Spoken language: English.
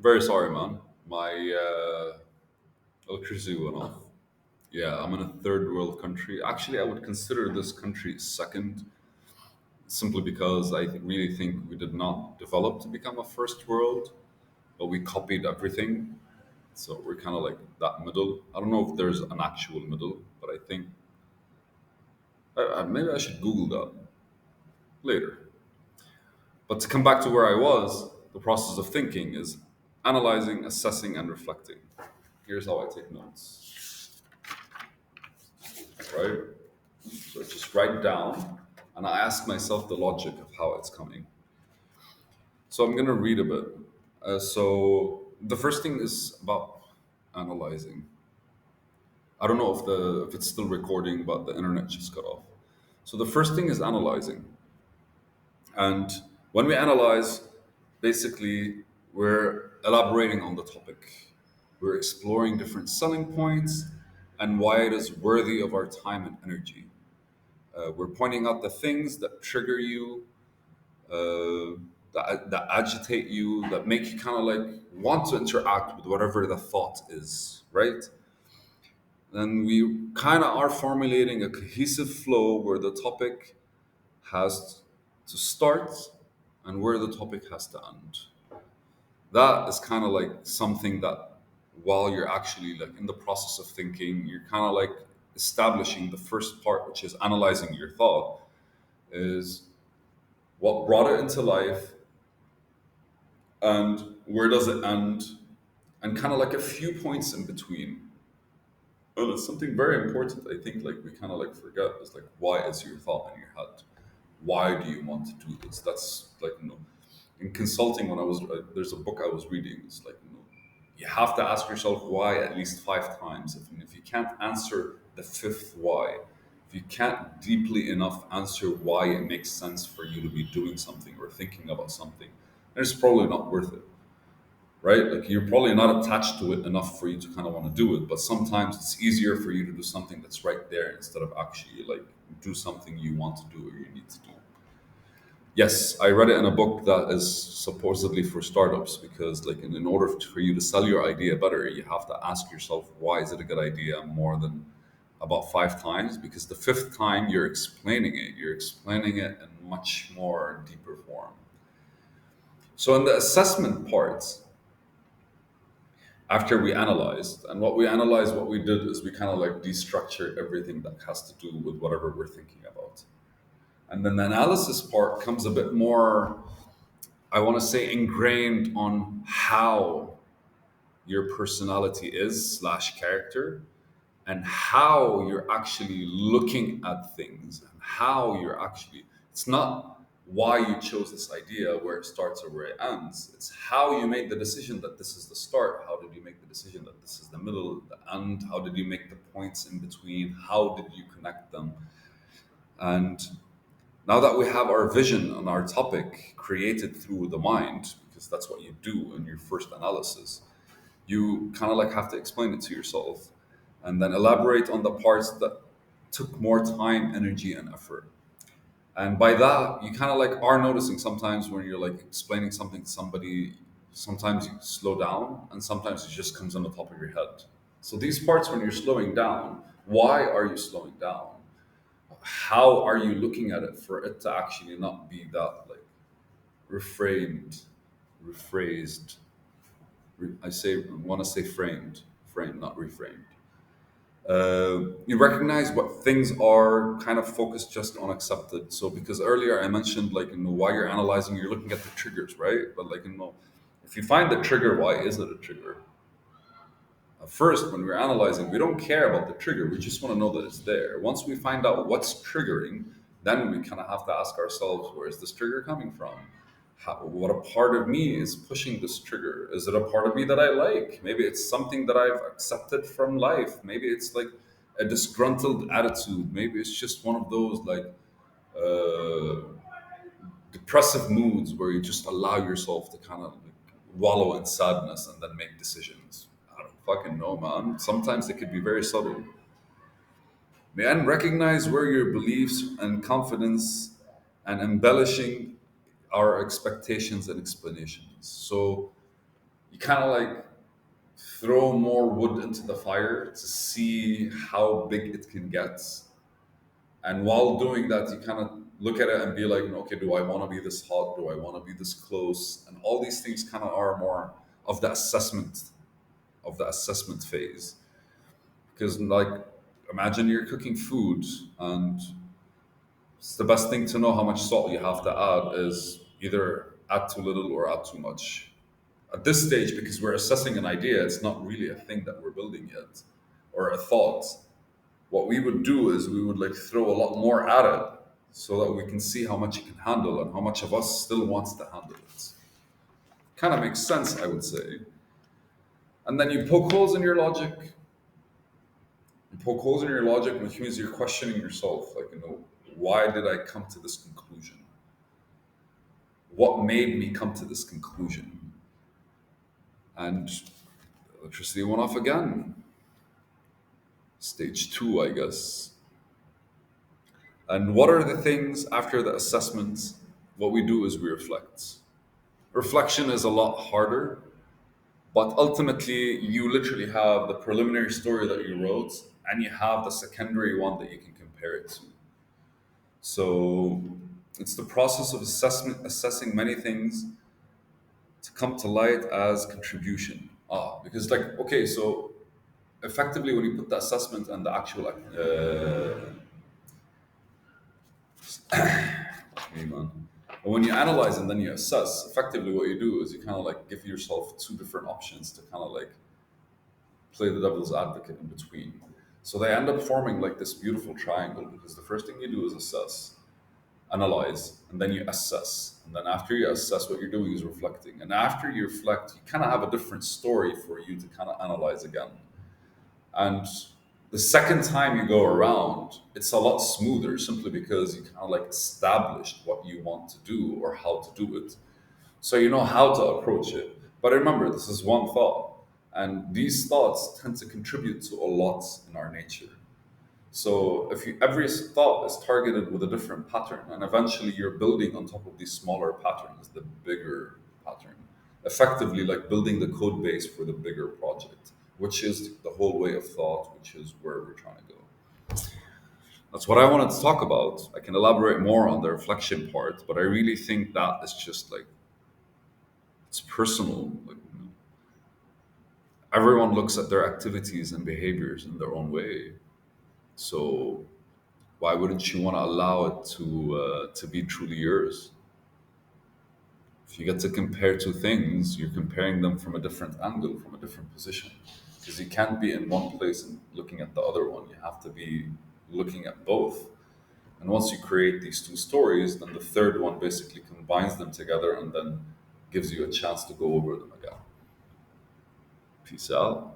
Very sorry, man. My electricity went off. Yeah, I'm in a third world country. Actually, I would consider this country second, simply because I really think we did not develop to become a first world, but we copied everything. So we're kind of like that middle. I don't know if there's an actual middle, but I think maybe I should Google that later. But to come back to where I was, the process of thinking is analyzing, assessing, and reflecting. Here's how I take notes, right? So I just write down and I ask myself the logic of how it's coming. So I'm going to read a bit. So the first thing is about analyzing. I don't know if it's still recording, but the internet just got off. So the first thing is analyzing. And when we analyze, basically, we're elaborating on the topic. We're exploring different selling points and why it is worthy of our time and energy. We're pointing out the things that trigger you, that agitate you, that make you kind of like want to interact with whatever the thought is, right? Then we kind of are formulating a cohesive flow where the topic has to start and where the topic has to end. That is kind of like something that while you're actually like in the process of thinking, you're kind of like establishing the first part, which is analyzing your thought, is what brought it into life and where does it end, and kind of like a few points in between. And it's something very important. I think like we kind of like forget is like why is your thought in your head? Why do you want to do this? That's like in consulting when I was there's a book I was reading. It's like you have to ask yourself why at least 5 times. If you can't answer the fifth why, if you can't deeply enough answer why it makes sense for you to be doing something or thinking about something, then it's probably not worth it, right? Like you're probably not attached to it enough for you to kind of want to do it. But sometimes it's easier for you to do something that's right there instead of actually like do something you want to do or you need to do. Yes, I read it in a book that is supposedly for startups because, like, in order for you to sell your idea better, you have to ask yourself why is it a good idea more than about 5 times. Because the fifth time you're explaining it in much more deeper form. So, in the assessment part, after we analyzed, and what we analyzed, what we did is we kind of like destructured everything that has to do with whatever we're thinking about. And then the analysis part comes a bit more, I want to say, ingrained on how your personality is slash character and how you're actually looking at things and how you're actually, it's not why you chose this idea where it starts or where it ends. It's how you made the decision that this is the start. How did you make the decision that this is the middle, the end? How did you make the points in between? How did you connect them? And now that we have our vision on our topic created through the mind, because that's what you do in your first analysis, you kind of like have to explain it to yourself and then elaborate on the parts that took more time, energy, and effort. And by that, you kind of like are noticing sometimes when you're like explaining something to somebody, sometimes you slow down and sometimes it just comes on the top of your head. So these parts, when you're slowing down, why are you slowing down? How are you looking at it for it to actually not be that like reframed, rephrased? I say want to say framed, not reframed. You recognize what things are kind of focused just on accepted. So because earlier I mentioned like while you're analyzing, you're looking at the triggers, right? But like if you find the trigger, why is it a trigger? At first, when we're analyzing, we don't care about the trigger. We just want to know that it's there. Once we find out what's triggering, then we kind of have to ask ourselves, where is this trigger coming from? What a part of me is pushing this trigger? Is it a part of me that I like? Maybe it's something that I've accepted from life. Maybe it's like a disgruntled attitude. Maybe it's just one of those like uh, depressive moods where you just allow yourself to kind of like wallow in sadness and then make decisions. I don't fucking know, man. Sometimes they could be very subtle. Man, recognize where your beliefs and confidence and embellishing our expectations and explanations. So you kind of like throw more wood into the fire to see how big it can get. And while doing that, you kind of look at it and be like, okay, do I want to be this hot? Do I want to be this close? And all these things kind of are more of the assessment phase. Because like, imagine you're cooking food, and it's the best thing to know how much salt you have to add is either add too little or add too much. At this stage, because we're assessing an idea, it's not really a thing that we're building yet, or a thought. What we would do is we would like throw a lot more at it so that we can see how much it can handle and how much of us still wants to handle it. Kind of makes sense, I would say. And then you poke holes in your logic. You poke holes in your logic, which means you're questioning yourself. Like, why did I come to this conclusion? What made me come to this conclusion? And electricity went off again. Stage two, I guess. And what are the things after the assessment? What we do is we reflect. Reflection is a lot harder, but ultimately, you literally have the preliminary story that you wrote, and you have the secondary one that you can compare it to. So it's the process of assessing many things to come to light as contribution. Because like, okay, so effectively, when you put the assessment and the actual hey, man. But when you analyze and then you assess, effectively what you do is you kind of like give yourself two different options to kind of like play the devil's advocate in between. So they end up forming like this beautiful triangle because the first thing you do is assess, analyze, and then you assess. And then after you assess, what you're doing is reflecting. And after you reflect, you kind of have a different story for you to kind of analyze again. And the second time you go around, it's a lot smoother simply because you kind of like established what you want to do or how to do it. So you know how to approach it. But remember, this is one thought. And these thoughts tend to contribute to a lot in our nature. So if you, every thought is targeted with a different pattern, and eventually you're building on top of these smaller patterns, the bigger pattern, effectively like building the code base for the bigger project, which is the whole way of thought, which is where we're trying to go. That's what I wanted to talk about. I can elaborate more on the reflection part, but I really think that is just like it's personal. Like, everyone looks at their activities and behaviors in their own way. So why wouldn't you want to allow it to be truly yours? If you get to compare two things, you're comparing them from a different angle, from a different position, because you can't be in one place and looking at the other one. You have to be looking at both. And once you create these two stories, then the third one basically combines them together and then gives you a chance to go over them again. Peace out.